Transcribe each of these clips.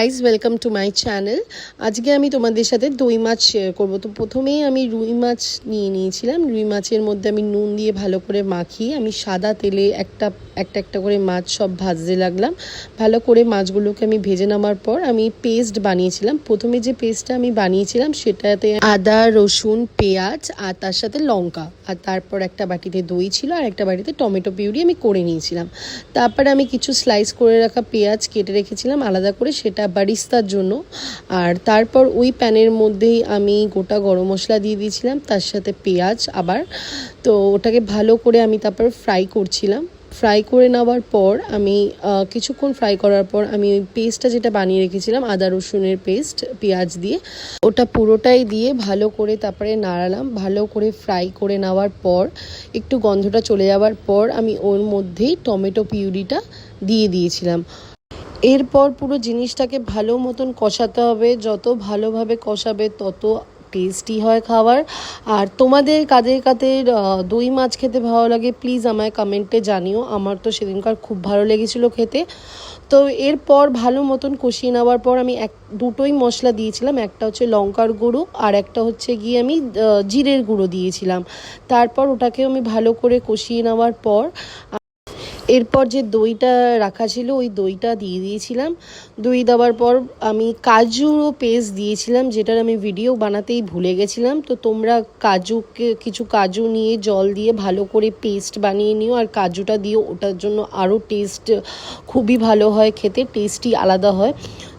Guys welcome to my channel. আজকে আমি তোমাদের সাথে দই মাছ শেয়ার করব। তো প্রথমেই আমি রুই মাছ নিয়ে নিয়েছিলাম। রুই মাছের মধ্যে আমি নুন দিয়ে ভালো করে মাখিয়ে আমি সাদা তেলে একটা করে মাছ সব ভাজতে লাগলাম। ভালো করে মাছগুলোকে আমি ভেজে নেওয়ার পর আমি পেস্ট বানিয়েছিলাম। প্রথমে যে পেস্টটা আমি বানিয়েছিলাম সেটাতে আদা, রসুন, পেঁয়াজ আর তার সাথে লঙ্কা, আর তারপর একটা বাটিতে দই ছিল আর একটা বাটিতে টমেটো পিউরি আমি করে নিয়েছিলাম। তারপরে আমি কিছু স্লাইস করে রাখা পেঁয়াজ কেটে রেখেছিলাম আলাদা করে, সেটা বারিস্তার জন্য। আর তারপর ওই প্যানের মধ্যেই আমি গোটা গরম মশলা দিয়ে দিয়েছিলাম, তার সাথে পেঁয়াজ আবার। তো ওটাকে ভালো করে আমি তারপর ফ্রাই করছিলাম। ফ্রাই করে নেওয়ার পর আমি কিছুক্ষণ ফ্রাই করার পর আমি ওই পেস্টটা যেটা বানিয়ে রেখেছিলাম আদা রসুনের পেস্ট পেঁয়াজ দিয়ে, ওটা পুরোটাই দিয়ে ভালো করে তারপরে নাড়ালাম। ভালো করে ফ্রাই করে নেওয়ার পর একটু গন্ধটা চলে যাওয়ার পর আমি ওর মধ্যেই টমেটো পিউরিটা দিয়ে দিয়েছিলাম। এরপর পুরো জিনিসটাকে ভালো মতন কষাতে হবে। যত ভালোভাবে কষাবে তত টেস্টি হয় খাবার। আর তোমাদের কাদের কাদের দই মাছ খেতে ভালো লাগে প্লিজ আমায় কমেন্টে জানিও। আমার তো সেদিনকার খুব ভালো লেগেছিলো খেতে। তো এরপর ভালো মতন কষিয়ে নেওয়ার পর আমি দুটোই মশলা দিয়েছিলাম, একটা হচ্ছে লঙ্কার গুঁড়ো আর একটা হচ্ছে গিয়ে আমি জিরের গুঁড়ো দিয়েছিলাম। তারপর ওটাকে আমি ভালো করে কষিয়ে নেওয়ার পর এরপর যে দইটা রাখা ছিল ওই দইটা দিয়ে দিয়েছিলাম। দই দেওয়ার পর আমি কাজুরও পেস্ট দিয়েছিলাম, যেটার আমি ভিডিও বানাতেই ভুলে গেছিলাম। তো তোমরা কিছু কাজু নিয়ে জল দিয়ে ভালো করে পেস্ট বানিয়ে নিও, আর কাজুটা দিও, ওটার জন্য আরও টেস্ট খুবই ভালো হয়, খেতে টেস্টি আলাদা হয়।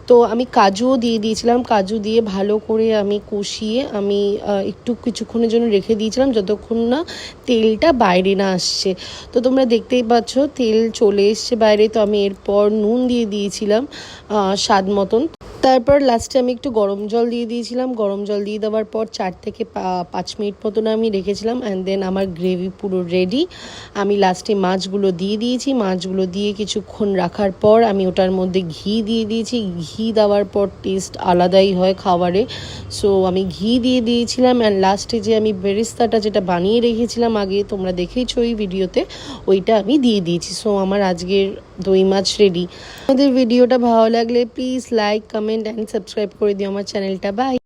তো আমি কাজুও দিয়ে দিয়েছিলাম। কাজু দিয়ে ভালো করে আমি কষিয়ে আমি কিছুক্ষণের জন্য রেখে দিয়েছিলাম, যতক্ষণ না তেলটা বাইরে না আসছে। তো তোমরা দেখতেই পাচ্ছ তেল চলে এসছে বাইরে। তো আমি এরপর নুন দিয়ে দিয়েছিলাম স্বাদ মতন। তারপর লাস্টে আমি একটু গরম জল দিয়ে দিয়েছিলাম। গরম জল দিয়ে দেওয়ার পর 4 থেকে 5 মিনিট মতন আমি রেখেছিলাম। অ্যান্ড দেন আমার গ্রেভি পুরো রেডি। আমি লাস্টে মাছগুলো দিয়ে দিয়েছি। মাছগুলো দিয়ে কিছুক্ষণ রাখার পর আমি ওটার মধ্যে ঘি দিয়ে দিয়েছি। ঘি দেওয়ার পর টেস্ট আলাদাই হয় খাবারে। সো আমি ঘি দিয়ে দিয়েছিলাম। অ্যান্ড লাস্টে যে আমি বেরেস্তাটা যেটা বানিয়ে রেখেছিলাম আগে, তোমরা দেখেইছো ওই ভিডিওতে, ওইটা আমি দিয়ে দিয়েছি। সো আমার আজকের দই মাছ রেডি। আমাদের ভিডিওটা ভালো লাগলে please like, comment and subscribe করে দিও আমার চ্যানেলটা। বাই।